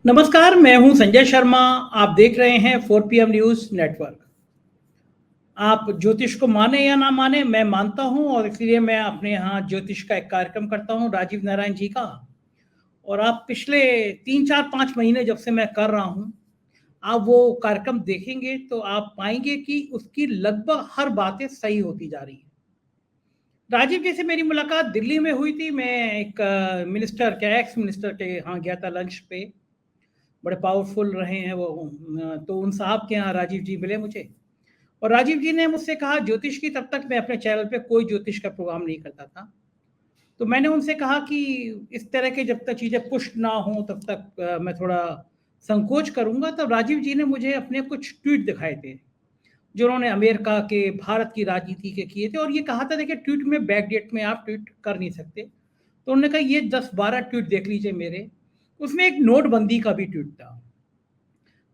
नमस्कार, मैं हूं संजय शर्मा। आप देख रहे हैं 4 PM न्यूज़ नेटवर्क। आप ज्योतिष को माने या ना माने, मैं मानता हूं और इसलिए मैं अपने यहाँ ज्योतिष का एक कार्यक्रम करता हूं राजीव नारायण जी का। और आप पिछले 3, 4, 5 महीने जब से मैं कर रहा हूं, आप वो कार्यक्रम देखेंगे तो आप पाएंगे कि उसकी लगभग हर बातें सही होती जा रही हैं। राजीव जी से मेरी मुलाकात दिल्ली में हुई थी। मैं एक मिनिस्टर क्या एक्स मिनिस्टर के यहाँ गया था लंच पे। बड़े पावरफुल रहे हैं वो। तो उन साहब के यहाँ राजीव जी मिले मुझे। और राजीव जी ने मुझसे कहा ज्योतिष की, तब तक मैं अपने चैनल पे कोई ज्योतिष का प्रोग्राम नहीं करता था। तो मैंने उनसे कहा कि इस तरह के जब तक चीज़ें पुष्ट ना हो तब तक मैं थोड़ा संकोच करूंगा। तब राजीव जी ने मुझे अपने कुछ ट्वीट दिखाए थे जो उन्होंने अमेरिका के, भारत की राजनीति के किए थे। और ये कहा था देखिए, ट्वीट में बैक डेट में आप ट्वीट कर नहीं सकते। तो उन्होंने कहा ये 10-12 ट्वीट देख लीजिए मेरे। उसमें एक नोटबंदी का भी ट्वीट था।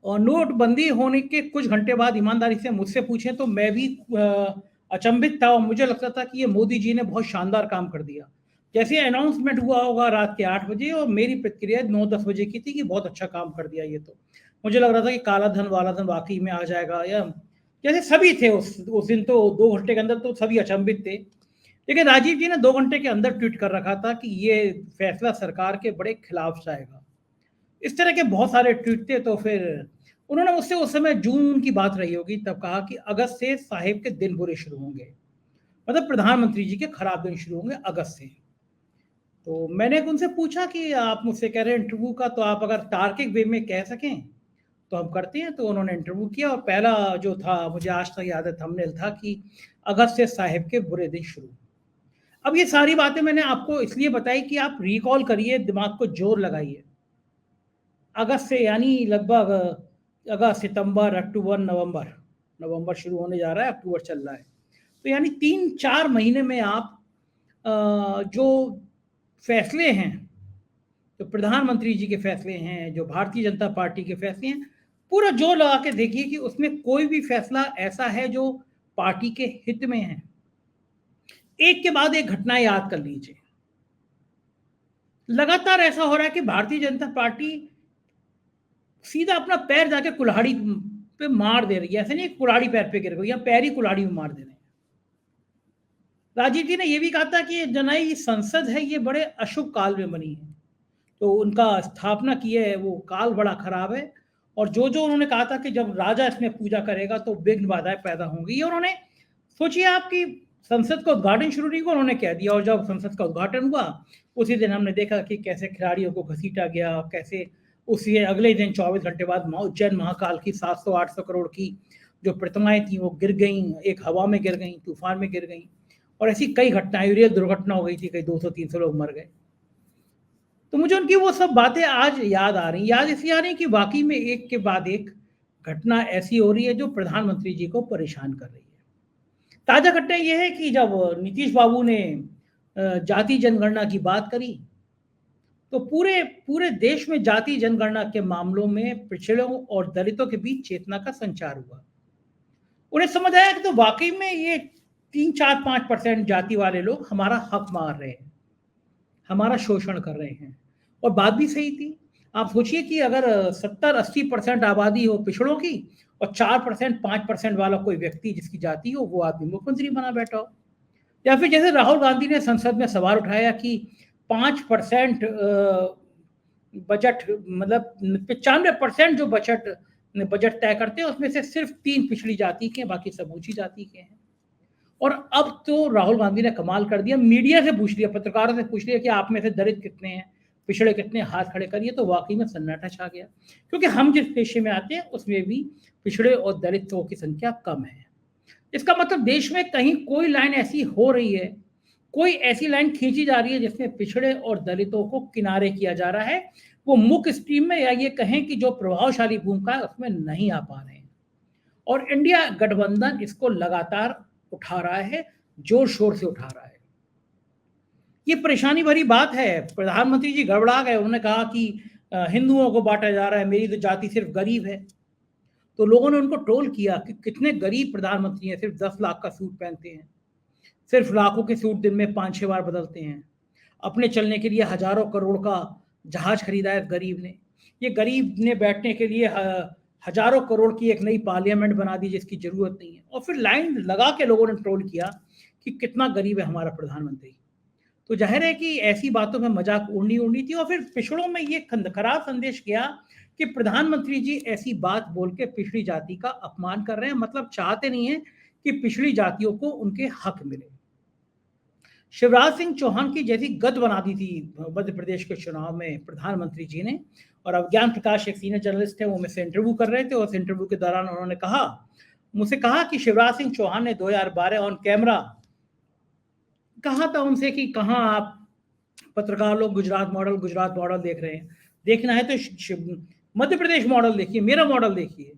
और नोटबंदी होने के कुछ घंटे बाद ईमानदारी से मुझसे पूछें तो मैं भी अचंभित था और मुझे लगता था कि ये मोदी जी ने बहुत शानदार काम कर दिया। जैसे अनाउंसमेंट हुआ होगा रात के 8 बजे, और मेरी प्रतिक्रिया 9-10 बजे की थी कि बहुत अच्छा काम कर दिया ये तो। मुझे लग रहा था कि काला धन वाला धन वाकई में आ जाएगा, या जैसे सभी थे उस दिन तो 2 घंटे के अंदर तो सभी अचंभित थे। लेकिन राजीव जी ने 2 घंटे के अंदर ट्वीट कर रखा था कि ये फैसला सरकार के बड़े खिलाफ जाएगा। इस तरह के बहुत सारे ट्वीट थे। तो फिर उन्होंने मुझसे उस समय जून की बात रही होगी, तब कहा कि अगस्त से साहिब के दिन बुरे शुरू होंगे। मतलब प्रधानमंत्री जी के खराब दिन शुरू होंगे अगस्त से। तो मैंने उनसे पूछा कि आप मुझसे कह रहे हैं इंटरव्यू का, तो आप अगर तार्किक वे में कह सकें तो हम करते हैं। तो उन्होंने इंटरव्यू किया और पहला जो था, मुझे आज तक याद है, थंबनेल था कि अगस्त से साहिब के बुरे दिन शुरू। अब ये सारी बातें मैंने आपको इसलिए बताई कि आप रिकॉल करिए, दिमाग को जोर लगाइए। अगस्त से यानी लगभग अगस्त, सितंबर, अक्टूबर, नवंबर। नवंबर शुरू होने जा रहा है, अक्टूबर चल रहा है। तो यानी 3-4 महीने में आप जो फैसले हैं, जो प्रधानमंत्री जी के फैसले हैं, जो भारतीय जनता पार्टी के फैसले हैं, पूरा जोर लगा के देखिए कि उसमें कोई भी फैसला ऐसा है जो पार्टी के हित में है। एक के बाद एक घटनाएं याद कर लीजिए। लगातार ऐसा हो रहा है कि भारतीय जनता पार्टी सीधा अपना पैर जाके कुल्हाड़ी पे मार दे रही है। ऐसे नहीं कुल्हाड़ी पैर पे गिर गई, या पैर ही कुल्हाड़ी में मार दे रहे हैं। राजीव जी ने यह भी कहा था कि जनई संसद है, ये बड़े अशुभ काल में बनी है। तो उनका स्थापना की है वो काल बड़ा खराब है। और जो जो उन्होंने कहा था कि जब राजा इसमें पूजा करेगा तो विघ्न बाधाएं पैदा होंगी। ये उन्होंने, सोचिए आपकी संसद का उद्घाटन शुरू नहीं हुआ, उन्होंने कह दिया। और जब संसद का उद्घाटन हुआ उसी दिन हमने देखा कि कैसे खिलाड़ियों को घसीटा गया, कैसे उसी अगले दिन 24 घंटे बाद उज्जैन महाकाल की 700-800 करोड़ की जो प्रतिमाएं थी वो गिर गई, एक हवा में गिर गई, तूफान में गिर गई। और ऐसी कई घटनाएं, रेल दुर्घटना हो गई थी, कई 200-300 लोग मर गए। तो मुझे उनकी वो सब बातें आज याद आ रही, याद इसलिए आ रही कि वाकई में एक के बाद एक घटना ऐसी हो रही है जो प्रधानमंत्री जी को परेशान कर रही है। ताजा घटना यह है कि जब नीतीश बाबू ने जाति जनगणना की बात करी, तो पूरे पूरे देश में जाति जनगणना के मामलों में पिछड़ों और दलितों के बीच चेतना का संचार हुआ। उन्हें समझ आया कि तो वाकई में ये 3, 4, 5% जाति वाले लोग हमारा हक मार रहे हैं, हमारा शोषण कर रहे हैं। और बात भी सही थी। आप सोचिए कि अगर 70-80% आबादी हो पिछड़ों की, और 4%, 5% वाला कोई व्यक्ति जिसकी जाति हो, वो आदमी मुख्यमंत्री बना बैठा हो। या फिर जैसे राहुल गांधी ने संसद में सवाल उठाया कि 5% बजट, मतलब 95% जो बजट बजट तय करते हैं उसमें से सिर्फ 3 पिछड़ी जाति के हैं, बाकी सब ऊंची जाति के हैं। और अब तो राहुल गांधी ने कमाल कर दिया, मीडिया से पूछ लिया, पत्रकारों से पूछ लिया कि आप में से दलित कितने हैं, पिछड़े कितने, हाथ खड़े करिए। तो वाकई में सन्नाटा छा गया, क्योंकि हम जिस पेशे में आते हैं उसमें भी पिछड़े और दलितों की संख्या कम है। इसका मतलब देश में कहीं कोई लाइन ऐसी हो रही है, कोई ऐसी लाइन खींची जा रही है जिसमें पिछड़े और दलितों को किनारे किया जा रहा है। वो मुख्य स्ट्रीम में, या ये कहें कि जो प्रभावशाली भूमिका है उसमें नहीं आ पा रहे हैं। और इंडिया गठबंधन इसको लगातार उठा रहा है, जोर शोर से उठा रहा है। ये परेशानी भरी बात है। प्रधानमंत्री जी गड़बड़ा गए। उन्होंने कहा कि हिंदुओं को बांटा जा रहा है, मेरी तो जाति सिर्फ गरीब है। तो लोगों ने उनको ट्रोल किया कि कितने गरीब प्रधानमंत्री हैं, सिर्फ 10 लाख का सूट पहनते हैं, सिर्फ लाखों के सूट दिन में 5-6 बार बदलते हैं, अपने चलने के लिए हजारों करोड़ का जहाज खरीदा है गरीब ने। ये गरीब ने बैठने के लिए हजारों करोड़ की एक नई पार्लियामेंट बना दी जिसकी जरूरत नहीं है, और फिर लाइन लगा के लोगों ने ट्रोल किया कि कितना गरीब है हमारा प्रधानमंत्री। तो जाहिर है कि ऐसी बातों में मजाक उड़नी थी, और फिर पिछड़ों में ये खराब संदेश गया कि प्रधानमंत्री जी ऐसी बात बोल के पिछड़ी जाति का अपमान कर रहे हैं, मतलब चाहते नहीं है कि पिछड़ी जातियों को उनके हक मिले। शिवराज सिंह चौहान की जैसी गद बना दी थी मध्य प्रदेश के चुनाव में प्रधानमंत्री जी ने, और अब ज्ञान प्रकाश एक सीनियर जर्नलिस्ट है, वो मुझसे इंटरव्यू कर रहे थे, और उस इंटरव्यू के दौरान उन्होंने मुझसे कहा कि शिवराज सिंह चौहान ने 2012 ऑन कैमरा कहा था उनसे कि कहाँ आप पत्रकार लोग गुजरात मॉडल देख रहे हैं, देखना है तो मध्य प्रदेश मॉडल देखिए, मेरा मॉडल देखिए।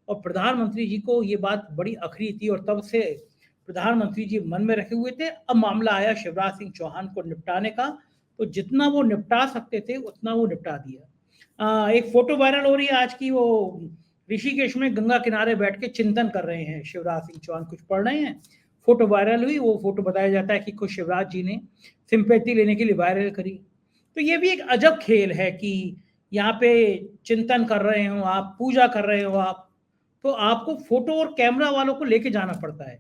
और प्रधानमंत्री जी को ये बात बड़ी अखरी थी, और तब से प्रधानमंत्री जी मन में रखे हुए थे। अब मामला आया शिवराज सिंह चौहान को निपटाने का, तो जितना वो निपटा सकते थे उतना वो निपटा दिया। एक फोटो वायरल हो रही है आज की, वो ऋषिकेश में गंगा किनारे बैठ के चिंतन कर रहे हैं शिवराज सिंह चौहान, कुछ पढ़ रहे हैं। फोटो वायरल हुई, वो फोटो बताया जाता है कि खुद शिवराज जी ने सिंपैथी लेने के लिए वायरल करी। तो ये भी एक अजब खेल है कि यहाँ पे चिंतन कर रहे हो आप, पूजा कर रहे हो आप, तो आपको फोटो और कैमरा वालों को लेके जाना पड़ता है।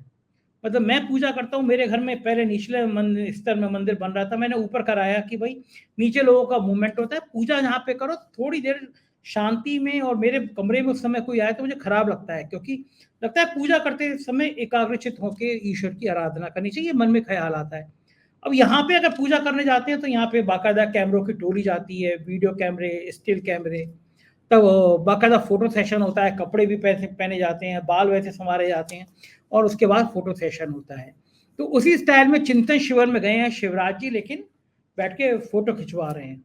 मतलब मैं पूजा करता हूँ, मेरे घर में पहले निचले स्तर में मंदिर बन रहा था, मैंने ऊपर कराया कि भाई नीचे लोगों का मूवमेंट होता है, पूजा जहाँ पे करो थोड़ी देर शांति में। और मेरे कमरे में उस समय कोई आए तो मुझे खराब लगता है, क्योंकि लगता है पूजा करते समय एकाग्रचित होकर ईश्वर की आराधना करनी चाहिए, मन में ख्याल आता है। अब यहाँ पे अगर पूजा करने जाते हैं तो यहाँ पे बाकायदा कैमरों की टोली जाती है, वीडियो कैमरे, स्टिल कैमरे, तब बाकायदा फोटो सेशन होता है, कपड़े भी पहने जाते हैं, बाल वैसे संवारे जाते हैं, और उसके बाद फोटो सेशन होता है। तो उसी स्टाइल में चिंतन शिविर में गए हैं शिवराज जी, लेकिन बैठ के फोटो खिंचवा रहे हैं।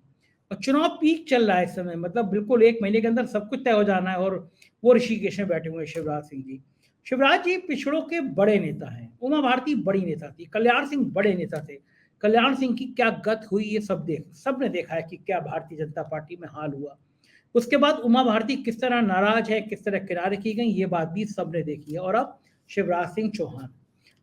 और चुनाव पीक चल रहा है इस समय, मतलब बिल्कुल 1 महीने के अंदर सब कुछ तय हो जाना है, और वो ऋषिकेश में बैठे हुए शिवराज सिंह जी। शिवराज जी पिछड़ों के बड़े नेता हैं, उमा भारती बड़ी नेता थी, कल्याण सिंह बड़े नेता थे। कल्याण सिंह की क्या गत हुई ये सबने देखा है कि क्या भारतीय जनता पार्टी में हाल हुआ। उसके बाद उमा भारती किस तरह नाराज है, किस तरह किनारे की गई, ये बात भी सबने देखी है। और अब शिवराज सिंह चौहान,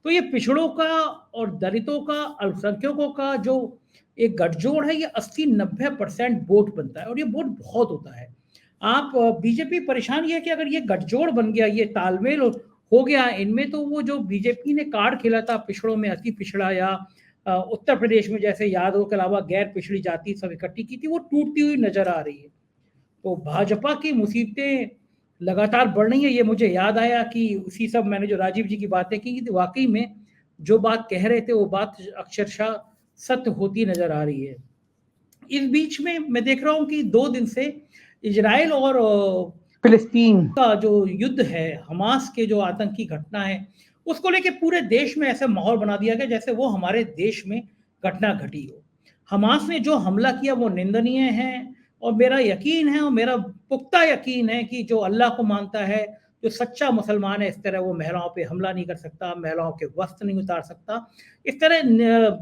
तो ये पिछड़ों का और दलितों का, अल्पसंख्यकों का जो एक गठजोड़ है, ये 80-90% वोट बनता है, और ये वोट बहुत होता है। आप बीजेपी परेशान ये है कि अगर ये गठजोड़ बन गया, ये तालमेल हो गया इनमें, तो वो जो बीजेपी ने कार्ड खेला था पिछड़ों में, अति पिछड़ा, या उत्तर प्रदेश में जैसे यादव के अलावा गैर पिछड़ी जाति सब इकट्ठी की थी, वो टूटती हुई नजर आ रही है। तो भाजपा की मुसीबतें लगातार बढ़ रही है। ये मुझे याद आया कि उसी सब मैंने जो राजीव जी की बातें की, वाकई में जो बात कह रहे थे वो बात अक्षरशः सत्य होती नजर आ रही है। इस बीच में मैं देख रहा हूं कि 2 दिन से इजराइल और फिलिस्तीन का जो युद्ध है, हमास के जो आतंकी घटना है, उसको लेके पूरे देश में ऐसा माहौल बना दिया गया जैसे वो हमारे देश में घटना घटी हो। हमास ने जो हमला किया वो निंदनीय है, और मेरा यकीन है, और मेरा पुख्ता यकीन है कि जो अल्लाह को मानता है, जो सच्चा मुसलमान है, इस तरह वो महिलाओं पे हमला नहीं कर सकता, महिलाओं के वस्त्र नहीं उतार सकता, इस तरह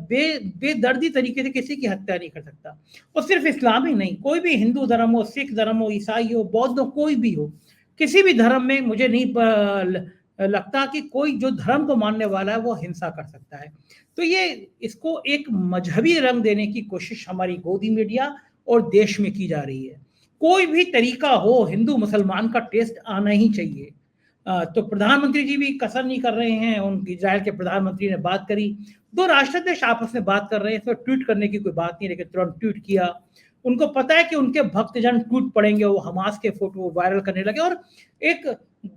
बेदर्दी तरीके से किसी की हत्या नहीं कर सकता। और सिर्फ इस्लामी नहीं, कोई भी हिंदू धर्म हो, सिख धर्म हो, ईसाई हो, बौद्ध हो, कोई भी हो, किसी भी धर्म में मुझे नहीं लगता कि कोई जो धर्म को मानने वाला है वो हिंसा कर सकता है। तो ये इसको एक मजहबी रंग देने की कोशिश हमारी गोदी मीडिया और देश में की जा रही है। कोई भी तरीका हो, हिंदू मुसलमान का टेस्ट आना ही चाहिए। तो प्रधानमंत्री जी भी कसर नहीं कर रहे हैं, उनकी इजराइल के प्रधानमंत्री ने बात करी, 2 राष्ट्राध्यक्ष आपस में बात कर रहे हैं, इसमें ट्वीट करने की कोई बात नहीं, लेकिन तुरंत ट्वीट किया। उनको पता है कि उनके भक्तजन ट्वीट पढ़ेंगे, वो हमास के फोटो वायरल करने लगे। और एक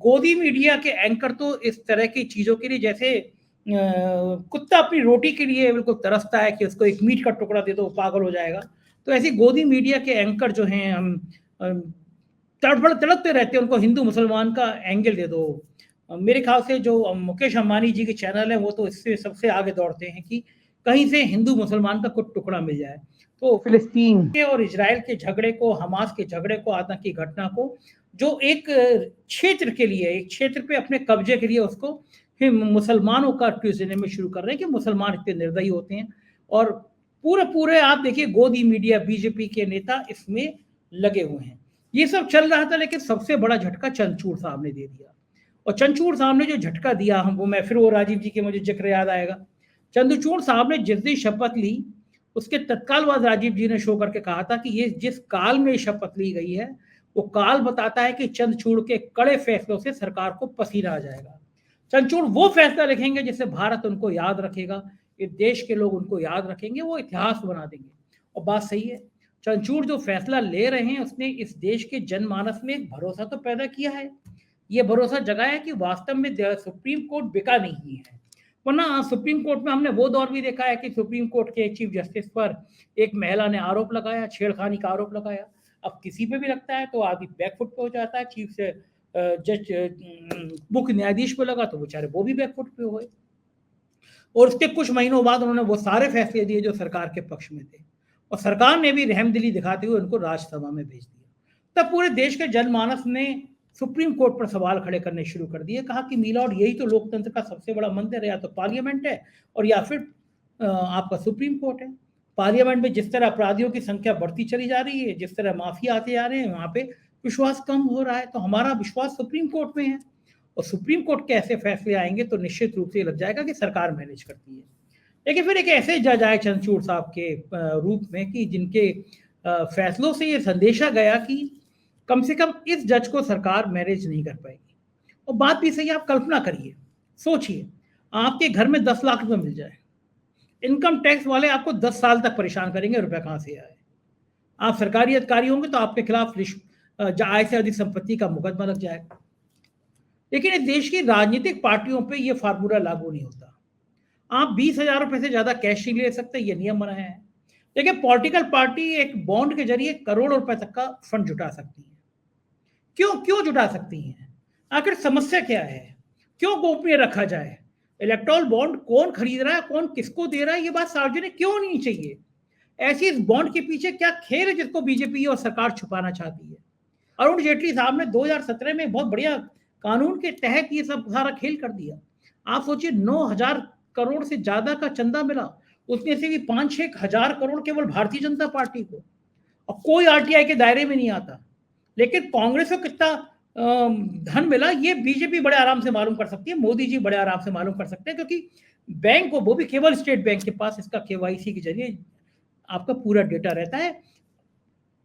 गोदी मीडिया के एंकर तो इस तरह की चीजों के लिए, जैसे कुत्ता अपनी रोटी के लिए बिल्कुल तरसता है कि उसको एक मीट का टुकड़ा दे दो, वो पागल हो जाएगा, तो ऐसी गोदी मीडिया के एंकर जो हैं, हम तड़पते रहते हैं, उनको हिंदू मुसलमान का एंगल दे दो। मेरे ख्याल से जो मुकेश अंबानी जी के चैनल है, वो तो इससे सबसे आगे दौड़ते हैं कि कहीं से हिंदू मुसलमान का कुछ टुकड़ा मिल जाए। तो फिलिस्तीन के और इजराइल के झगड़े को, हमास के झगड़े को, आतंकी घटना को, जो एक क्षेत्र के लिए, एक क्षेत्र पे अपने कब्जे के लिए उसको मुसलमानों का ट्विस्ट देने में शुरू कर रहे हैं कि मुसलमान इतने निर्दयी होते हैं। और पूरे आप देखिए गोदी मीडिया, बीजेपी के नेता इसमें लगे हुए हैं। ये सब चल रहा था, लेकिन सबसे बड़ा झटका चंद्रचूड़ साहब ने दे दिया। और चंद्रचूड़ साहब ने जो झटका दिया, हम वो, मैं फिर वो राजीव जी के मुझे जिक्र याद आएगा। चंद्रचूड़ साहब ने जिस दिन शपथ ली, उसके तत्काल बाद राजीव जी ने शो करके कहा था कि ये जिस काल में शपथ ली गई है वो काल बताता है कि चंद्रचूड़ के कड़े फैसलों से सरकार को पसीना आ जाएगा। चंद्रचूड़ वो फैसला लिखेंगे जिससे भारत उनको याद रखेगा, इस देश के लोग उनको याद रखेंगे, वो इतिहास बना देंगे। और बात सही है, चंद्रचूड़ जो फैसला ले रहे हैं उसने इस देश के जनमानस में एक भरोसा तो पैदा किया है, ये भरोसा जगाया कि वास्तव में सुप्रीम कोर्ट बिका नहीं है। वरना सुप्रीम कोर्ट में हमने वो दौर भी देखा है कि सुप्रीम कोर्ट के चीफ जस्टिस पर एक महिला ने आरोप लगाया, छेड़खानी का आरोप लगाया। अब किसी पे भी लगता है तो आदमी बैकफुट पे हो जाता है, चीफ से जज मुख्य न्यायाधीश पे लगा तो बेचारे वो भी बैकफुट पे हुए। और उसके कुछ महीनों बाद उन्होंने वो सारे फैसले दिए जो सरकार के पक्ष में थे, और सरकार ने भी रहमदिली दिखाते हुए उनको राज्यसभा में भेज दिया। तब पूरे देश के जनमानस ने सुप्रीम कोर्ट पर सवाल खड़े करने शुरू कर दिए, कहा कि मीलॉर्ड यही तो लोकतंत्र का सबसे बड़ा मंदिर है, या तो पार्लियामेंट है और या फिर आपका सुप्रीम कोर्ट है। पार्लियामेंट में जिस तरह अपराधियों की संख्या बढ़ती चली जा रही है, जिस तरह माफिया आते जा रहे हैं, वहां पे विश्वास कम हो रहा है, तो हमारा विश्वास सुप्रीम कोर्ट में है। और सुप्रीम कोर्ट के ऐसे फैसले आएंगे तो निश्चित रूप से लग जाएगा कि सरकार मैनेज करती है। लेकिन फिर एक ऐसे जज आए चंद्रचूड़ साहब के रूप में कि जिनके फैसलों से ये संदेशा गया कि कम से कम इस जज को सरकार मैनेज नहीं कर पाएगी। और बात भी सही, आप कल्पना करिए, सोचिए, आपके घर में 10 लाख रुपए मिल जाए, इनकम टैक्स वाले आपको 10 साल तक परेशान करेंगे रुपया कहां से आए। आप सरकारी अधिकारी होंगे तो आपके खिलाफ आय से अधिक संपत्ति का मुकदमा लग जाएगा। लेकिन इस देश की राजनीतिक पार्टियों पे ये फार्मूला लागू नहीं होता। आप 20,000 रुपए से ज्यादा कैश नहीं ले सकते, ये नियम बनाया है। लेकिन पॉलिटिकल पार्टी एक बॉन्ड के जरिए करोड़ों रुपए तक का फंड जुटा सकती है। क्यों क्यों जुटा सकती हैं? आखिर समस्या क्या है? क्यों गोपनीय रखा जाए? इलेक्टोरल बॉन्ड कौन खरीद रहा है, कौन किसको दे रहा है, ये बात सार्वजनिक क्यों नहीं चाहिए? ऐसी इस बॉन्ड के पीछे क्या खेल है जिसको बीजेपी और सरकार छुपाना चाहती है? अरुण जेटली साहब ने 2017 में बहुत बढ़िया कानून के तहत ये सब सारा खेल कर दिया। आप सोचिए, 9,000 करोड़ से ज्यादा का चंदा मिला, उसमें से भी 5-6 हजार करोड़ केवल भारतीय जनता पार्टी को, और कोई आरटीआई के दायरे में नहीं आता। लेकिन कांग्रेस को कितना धन मिला ये बीजेपी बड़े आराम से मालूम कर सकती है, मोदी जी बड़े आराम से मालूम कर सकते हैं, क्योंकि बैंक को, वो भी केवल स्टेट बैंक के पास इसका केवाईसी के जरिए आपका पूरा डेटा रहता है।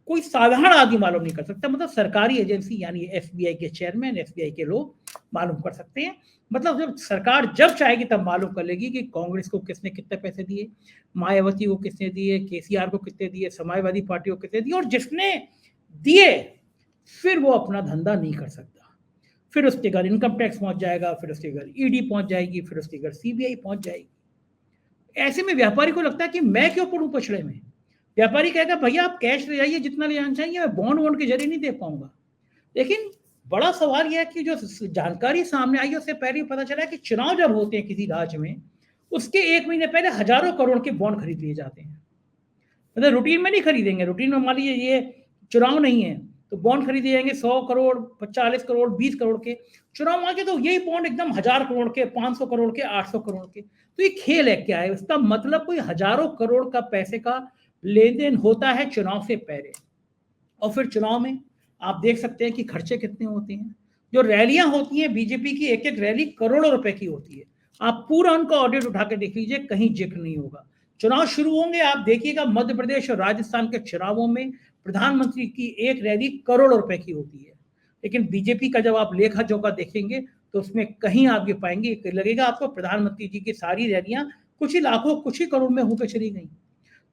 कोई साधारण आदमी मालूम नहीं कर सकता, मतलब सरकारी एजेंसी यानी एसबीआई के चेयरमैन, एसबीआई के लोग मालूम कर सकते हैं। मतलब जब सरकार जब चाहेगी तब मालूम कर लेगी कि कांग्रेस को किसने कितने पैसे दिए, मायावती को किसने दिए, केसीआर को कितने दिए, समाजवादी पार्टी को कितने दिए, और जिसने दिए फिर वो अपना धंधा नहीं कर सकता। फिर उसके घर इनकम टैक्स पहुंच जाएगा, फिर उसके घर ईडी पहुंच जाएगी, फिर उसके घर सीबीआई पहुंच जाएगी। ऐसे में व्यापारी को लगता है कि मैं क्यों पड़ूं पछड़े में। व्यापारी कहेगा भैया आप कैश ले जाइए जितना ले जाना चाहिए, मैं बॉन्ड वॉन्ड के जरिए नहीं दे पाऊंगा। लेकिन बड़ा सवाल यह है कि जो जानकारी सामने आई उससे पहले पता चला कि चुनाव जब होते हैं किसी राज्य में, उसके 1 महीने पहले हजारों करोड़ के बॉन्ड खरीद लिए जाते हैं। मतलब रूटीन में नहीं खरीदेंगे, रूटीन में मान लीजिए ये चुनाव नहीं है तो बॉन्ड खरीदे जाएंगे 100 करोड़, 40 करोड़, 20 करोड़ के। चुनाव आगे तो यही बॉन्ड एकदम 1000 करोड़ के, 500 करोड़ के, 800 करोड़ के। तो ये खेल है क्या है? उसका मतलब कोई हजारों करोड़ का पैसे का लेन देन होता है चुनाव से पहले। और फिर चुनाव में आप देख सकते हैं कि खर्चे कितने होते हैं। जो रैलियां होती हैं बीजेपी की, एक एक रैली करोड़ों रुपए की होती है। आप पूरा उनका ऑडिट उठा के देख लीजिए, कहीं जिक्र नहीं होगा। चुनाव शुरू होंगे, आप देखिएगा मध्य प्रदेश और राजस्थान के चुनावों में प्रधानमंत्री की एक रैली करोड़ों रुपए की होती है। लेकिन बीजेपी का जब आप लेखा जोखा देखेंगे तो उसमें कहीं आप ये पाएंगे, लगेगा आपको प्रधानमंत्री जी की सारी रैलियां कुछ ही लाखों, कुछ ही करोड़ में होकर चली गई।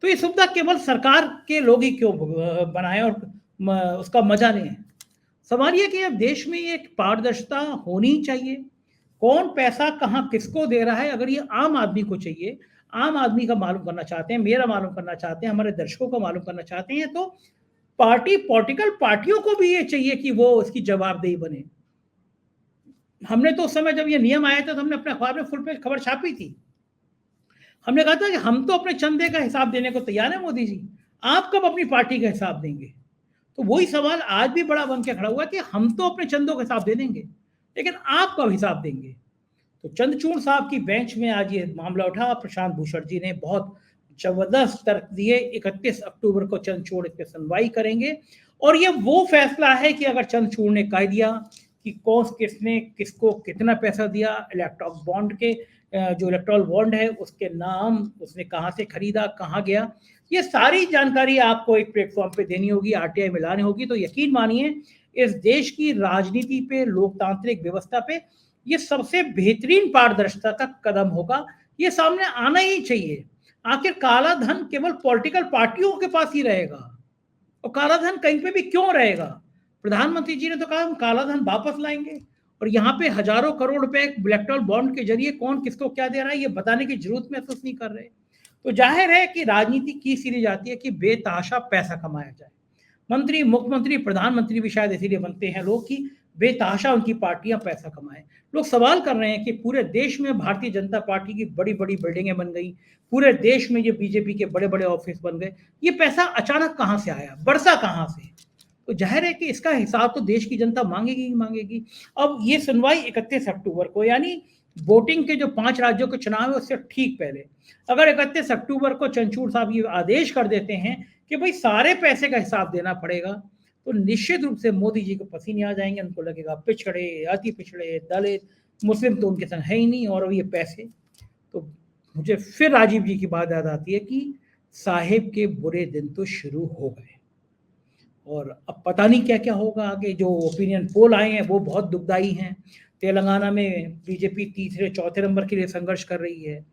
तो ये सुविधा केवल सरकार के लोग ही क्यों बनाए और उसका मजा लें? सवाल ये कि अब देश में एक पारदर्शिता होनी चाहिए। कौन पैसा कहाँ किसको दे रहा है, अगर ये आम आदमी को चाहिए, आम आदमी का मालूम करना चाहते हैं, मेरा मालूम करना चाहते हैं, हमारे दर्शकों को मालूम करना चाहते हैं, तो पॉलिटिकल पार्टियों को भी ये चाहिए कि वो उसकी जवाबदेही बने। हमने तो उस समय जब ये नियम आया था तो हमने अपने अखबार में फुल पेज खबर छापी थी। हमने कहा था कि हम तो अपने चंदे का हिसाब देने को तैयार है मोदी जी, आप कब अपनी पार्टी का हिसाब देंगे? तो वही सवाल आज भी बड़ा बन के खड़ा हुआ कि हम तो अपने चंदों का हिसाब दे देंगे, लेकिन आप कब हिसाब देंगे? तो चंद्रचूड़ साहब की बेंच में आज ये मामला उठा। प्रशांत भूषण जी ने बहुत जबरदस्त तर्क दिए। 31 अक्टूबर को चंद्रचूड़ इस पर सुनवाई करेंगे, और ये वो फैसला है कि अगर चंद्रचूड़ ने कह दिया कि कौन किसने किसको कितना पैसा दिया, इलेक्ट्रॉनिक बॉन्ड के जो इलेक्टोरल बॉन्ड है उसके नाम, उसने कहाँ से खरीदा, कहाँ गया, ये सारी जानकारी आपको एक प्लेटफॉर्म पे देनी होगी, आरटीआई में लानी होगी। तो यकीन मानिए इस देश की राजनीति पे, लोकतांत्रिक व्यवस्था पे ये सबसे बेहतरीन पारदर्शिता का कदम होगा। ये सामने आना ही चाहिए। आखिर काला धन केवल पॉलिटिकल पार्टियों के पास ही रहेगा, और काला धन कहीं पे भी क्यों रहेगा? प्रधानमंत्री जी ने तो कहा हम काला धन वापस लाएंगे, और यहाँ पे हजारों करोड़ रुपए इलेक्टोरल बॉन्ड के जरिए कौन किसको क्या दे रहा है ये बताने की जरूरत महसूस नहीं कर रहे। तो जाहिर है कि राजनीति की सीरी जाती है कि बेतहाशा पैसा कमाया जाए। मंत्री, मुख्यमंत्री, प्रधानमंत्री भी शायद इसीलिए बनते हैं लोग कि बेतहाशा उनकी पार्टियां पैसा कमाएं। लोग सवाल कर रहे हैं कि पूरे देश में भारतीय जनता पार्टी की बड़ी बड़ी बिल्डिंगें बन गई, पूरे देश में ये बीजेपी के बड़े बड़े ऑफिस बन गए, ये पैसा अचानक कहाँ से आया, बरसा कहाँ से? तो जाहिर है कि इसका हिसाब तो देश की जनता मांगेगी ही मांगेगी। अब ये सुनवाई 31 अक्टूबर को, यानी वोटिंग के जो 5 राज्यों के चुनाव है उससे ठीक पहले, अगर 31 अक्टूबर को चंचूड़ साहब ये आदेश कर देते हैं कि भाई सारे पैसे का हिसाब देना पड़ेगा, तो निश्चित रूप से मोदी जी को पसीने आ जाएंगे। उनको लगेगा पिछड़े, अति पिछड़े, दलित, मुस्लिम तो उनके संग है ही नहीं, और अब ये पैसे। तो मुझे फिर राजीव जी की बात याद आती है कि साहेब के बुरे दिन तो शुरू हो गए, और अब पता नहीं क्या क्या होगा आगे। जो ओपिनियन पोल आए हैं वो बहुत दुखदाई हैं। तेलंगाना में बीजेपी तीसरे चौथे नंबर के लिए संघर्ष कर रही है,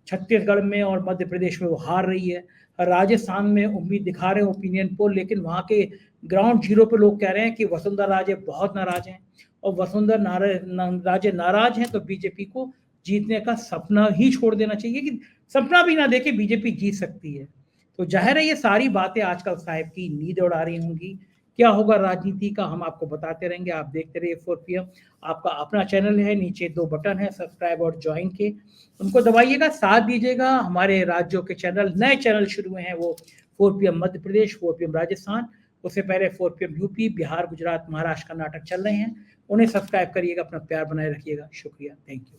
छत्तीसगढ़ में और मध्य प्रदेश में वो हार रही है, राजस्थान में उम्मीद दिखा रहे हैं ओपिनियन पोल, लेकिन वहाँ के ग्राउंड जीरो पे लोग कह रहे हैं कि वसुंधरा राजे बहुत नाराज हैं, और वसुंधरा राजे नाराज हैं तो बीजेपी को जीतने का सपना ही छोड़ देना चाहिए, कि सपना भी ना देखे बीजेपी जीत सकती है। तो जाहिर है ये सारी बातें आजकल साहब की नींद उड़ा रही होंगी। क्या होगा राजनीति का हम आपको बताते रहेंगे। आप देखते रहिए 4 PM। आपका अपना चैनल है, नीचे 2 बटन है सब्सक्राइब और ज्वाइन के, उनको दबाइएगा, साथ दीजिएगा। हमारे राज्यों के चैनल, नए चैनल शुरू हुए हैं, वो 4 PM मध्य प्रदेश, 4 PM राजस्थान, उससे पहले 4 PM यूपी, बिहार, गुजरात, महाराष्ट्र, कर्नाटक चल रहे हैं। उन्हें सब्सक्राइब करिएगा, अपना प्यार बनाए रखिएगा। शुक्रिया, थैंक यू।